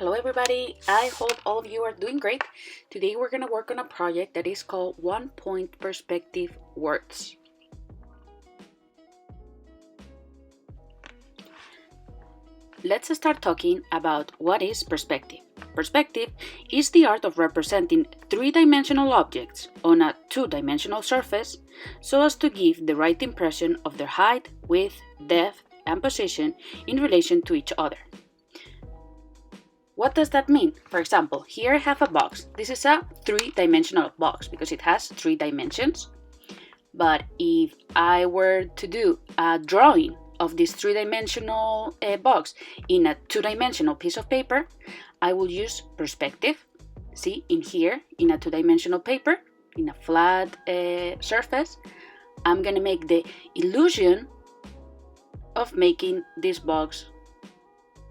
Hello everybody, I hope all of you are doing great. Today we're going to work on a project that is called 1-point perspective words. Let's start talking about what is perspective. Perspective is the art of representing three-dimensional objects on a two-dimensional surface so as to give the right impression of their height, width, depth, and position in relation to each other. What does that mean? For example, here I have a box. This is a three-dimensional box because it has 3 dimensions. But if I were to do a drawing of this 3-dimensional box in a 2-dimensional piece of paper, I will use perspective. See, in here, in a 2-dimensional paper, in a flat surface, I'm going to make the illusion of making this box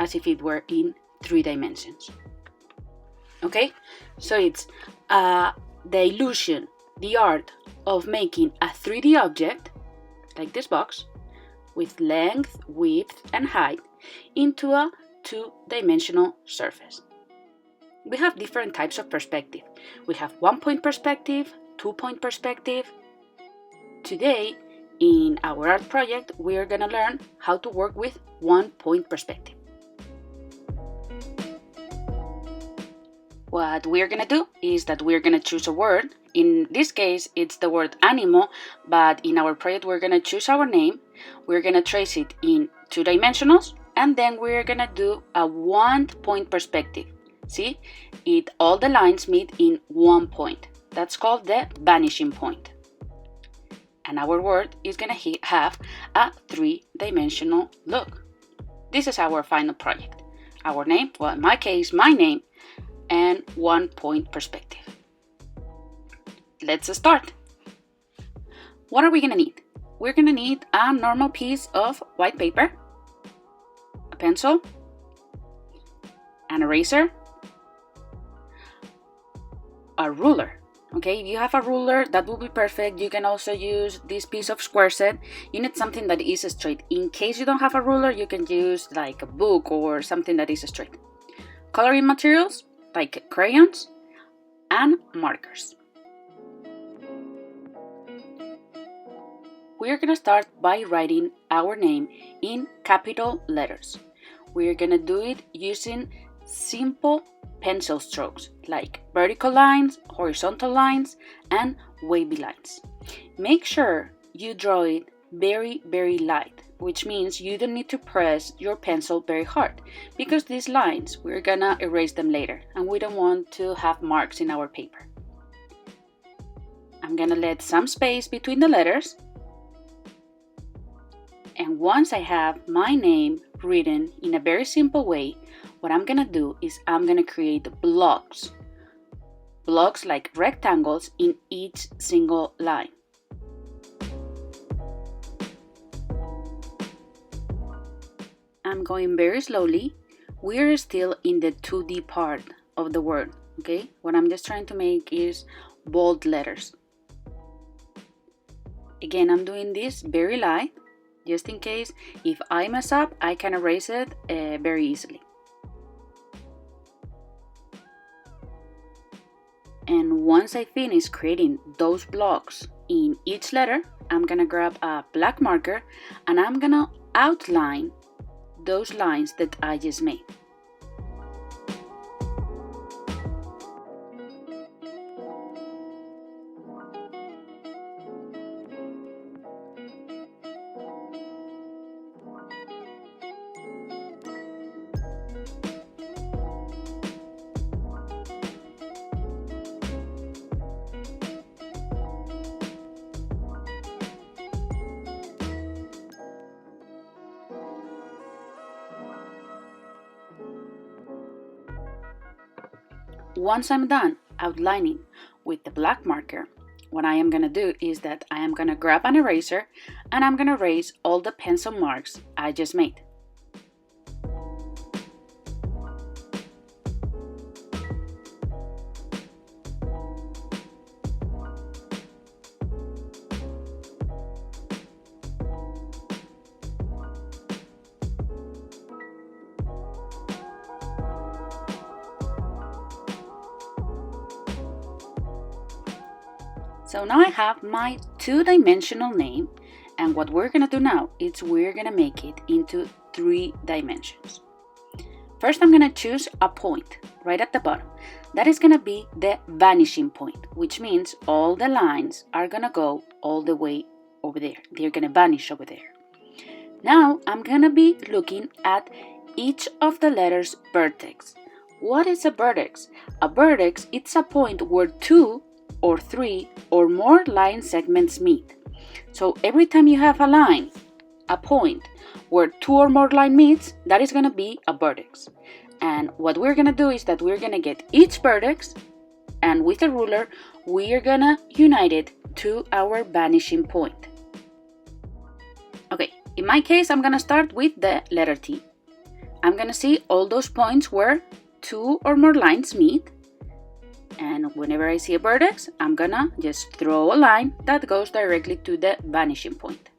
as if it were in 3 dimensions. Okay, so it's the illusion, the art of making a 3D object, like this box, with length, width, and height into a 2-dimensional surface. We have different types of perspective. We have 1-point perspective, 2-point perspective. Today, in our art project, we are going to learn how to work with 1-point perspective. What we're going to do is that we're going to choose a word. In this case, it's the word animal, but in our project, we're going to choose our name. We're going to trace it in 2 dimensionals, and then we're going to do a 1-point perspective. See, all the lines meet in 1 point. That's called the vanishing point. And our word is going to have a 3-dimensional look. This is our final project. Our name, well, in my case, my name, and 1-point perspective. Let's start. What are we going to need? We're going to need a normal piece of white paper, a pencil, an eraser, a ruler. Okay, if you have a ruler, that will be perfect. You can also use this piece of square set. You need something that is straight. In case you don't have a ruler, you can use like a book or something that is straight. Coloring materials, like crayons and markers. We're going to start by writing our name in capital letters. We're going to do it using simple pencil strokes like vertical lines, horizontal lines, and wavy lines. Make sure you draw it very, very light, which means you don't need to press your pencil very hard, because these lines, we're gonna erase them later, and we don't want to have marks in our paper. I'm gonna let some space between the letters, and once I have my name written in a very simple way, what I'm gonna do is I'm gonna create blocks like rectangles in each single line. I'm going very slowly. We're still in the 2D part of the word, okay? What I'm just trying to make is bold letters. Again, I'm doing this very light, just in case if I mess up, I can erase it very easily. And once I finish creating those blocks in each letter, I'm gonna grab a black marker and I'm gonna outline those lines that I just made. Once I'm done outlining with the black marker, what I am going to do is that I am going to grab an eraser and I'm going to erase all the pencil marks I just made. So now I have my two-dimensional name, and what we're gonna do now is we're gonna make it into 3 dimensions. First, I'm gonna choose a point right at the bottom. That is gonna be the vanishing point, which means all the lines are gonna go all the way over there. They're gonna vanish over there. Now, I'm gonna be looking at each of the letters vertex. What is a vertex? A vertex, it's a point where 2 or 3 or more line segments meet. So every time you have a line, a point where 2 or more line meets, that is going to be a vertex. And what we're going to do is that we're going to get each vertex, and with a ruler, we are going to unite it to our vanishing point. Okay, in my case, I'm going to start with the letter T. I'm going to see all those points where 2 or more lines meet. And whenever I see a vertex, I'm gonna just throw a line that goes directly to the vanishing point.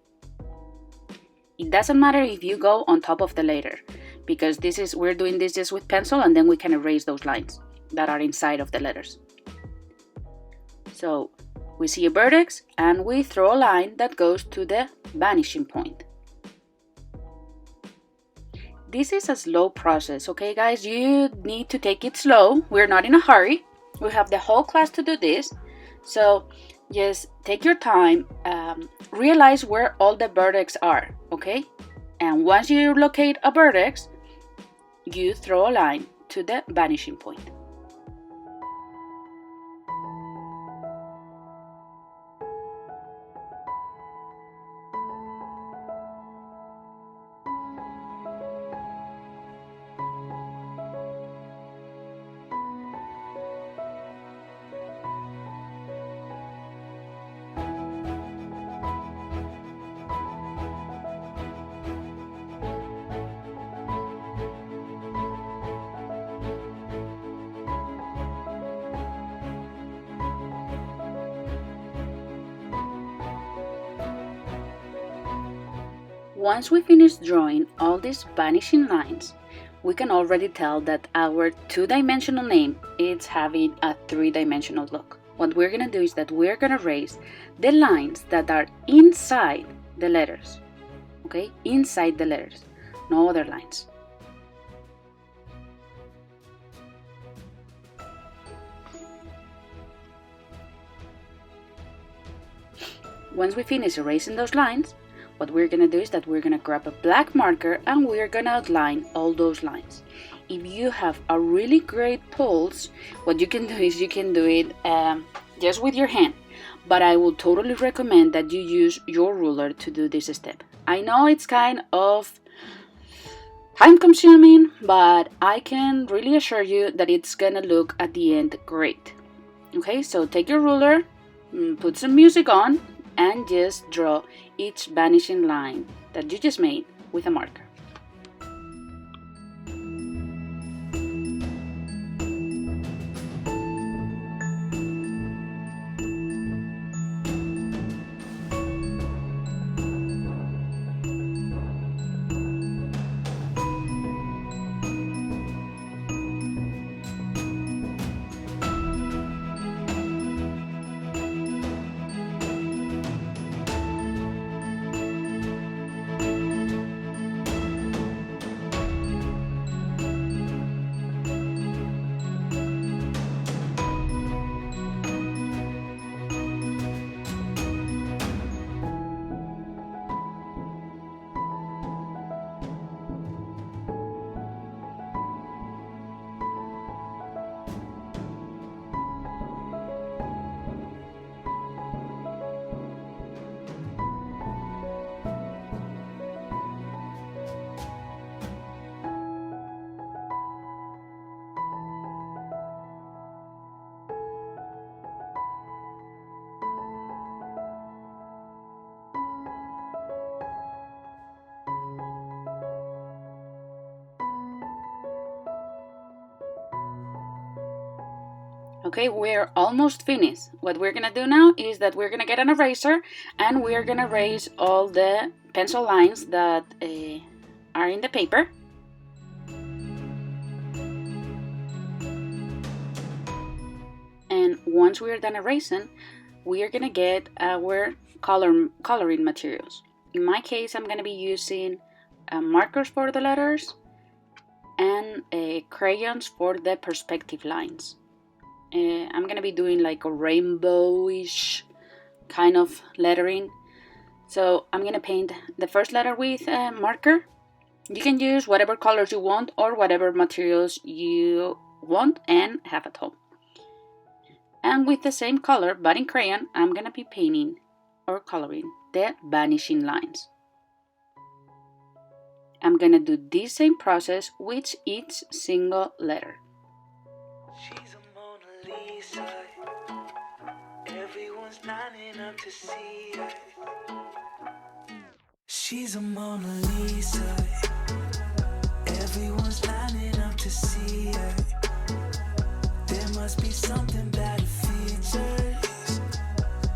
It doesn't matter if you go on top of the letter, because we're doing this just with pencil, and then we can erase those lines that are inside of the letters. So we see a vertex and we throw a line that goes to the vanishing point. This is a slow process, okay guys? You need to take it slow. We're not in a hurry. We have the whole class to do this, so just take your time, realize where all the vertex are, okay? And once you locate a vertex, you throw a line to the vanishing point. Once we finish drawing all these vanishing lines, we can already tell that our two-dimensional name is having a three-dimensional look. What we're going to do is that we're going to erase the lines that are inside the letters, okay? Inside the letters, no other lines. Once we finish erasing those lines, what we're going to do is that we're going to grab a black marker and we're going to outline all those lines. If you have a really great pulse, what you can do is you can do it just with your hand. But I will totally recommend that you use your ruler to do this step. I know it's kind of time consuming, but I can really assure you that it's going to look at the end great. Okay, so take your ruler, put some music on, and just draw each vanishing line that you just made with a marker. Okay, we're almost finished. What we're gonna do now is that we're gonna get an eraser and we're gonna erase all the pencil lines that are in the paper. And once we're done erasing, we are gonna get our coloring materials. In my case, I'm gonna be using markers for the letters and crayons for the perspective lines. I'm gonna be doing like a rainbowish kind of lettering. So I'm gonna paint the first letter with a marker. You can use whatever colors you want or whatever materials you want and have at home. And with the same color, but in crayon, I'm gonna be painting or coloring the vanishing lines. I'm gonna do this same process with each single letter. She's a Mona Lisa. Everyone's lining up to see her. She's a Mona Lisa. Everyone's lining up to see her. There must be something about her features.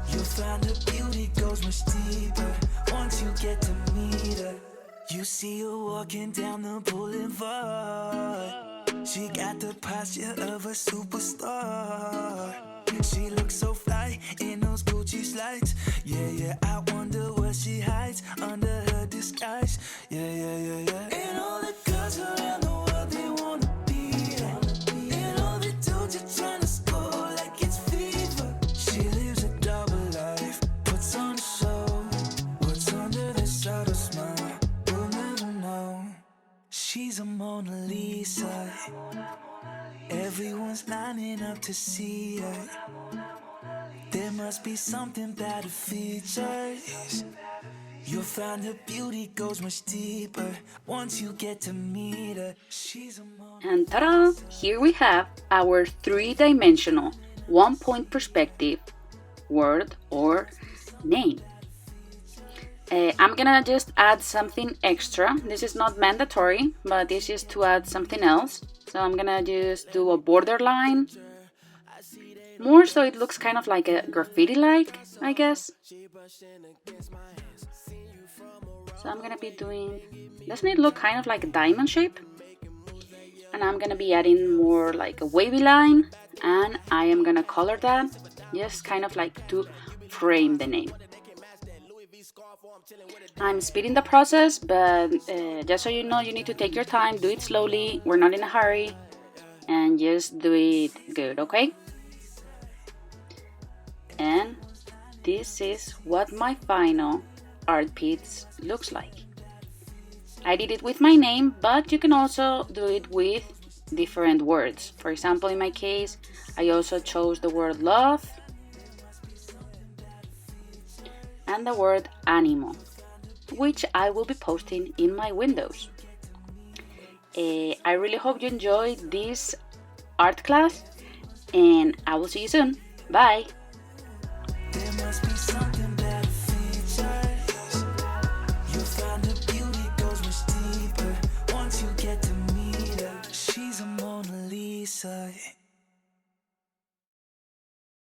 You'll find her beauty goes much deeper once you get to meet her. You see her walking down the boulevard. She got the posture of a superstar. She looks so fly in those Gucci slides. Yeah, I wonder what she hides under her disguise. Yeah. And all the girls around the world, they wanna be her. And all the dudes are trying to score like it's fever. She lives a double life, puts on a show. What's under this subtle smile, we'll never know. She's a Mona Lisa. Everyone's lining up to see her. There must be something about her features. You'll find her beauty goes much deeper once you get to meet her. She's a Mona. And ta-da! Here we have our three-dimensional, one-point perspective word or name. I'm gonna just add something extra. This is not mandatory, but this is to add something else. So I'm gonna just do a borderline, more so it looks kind of like a graffiti-like, I guess. So I'm gonna be doing, doesn't it look kind of like a diamond shape? And I'm gonna be adding more like a wavy line, and I am gonna color that, just kind of like to frame the name. I'm speeding the process, but just so you know, you need to take your time, do it slowly, we're not in a hurry, and just do it good, okay? And this is what my final art piece looks like. I did it with my name, but you can also do it with different words. For example, in my case, I also chose the word love and the word animal, which I will be posting in my windows. I really hope you enjoyed this art class, and I will see you soon. Bye! There must be something about her features. You'll find her beauty goes much deeper once you get to meet her. She's a Mona Lisa.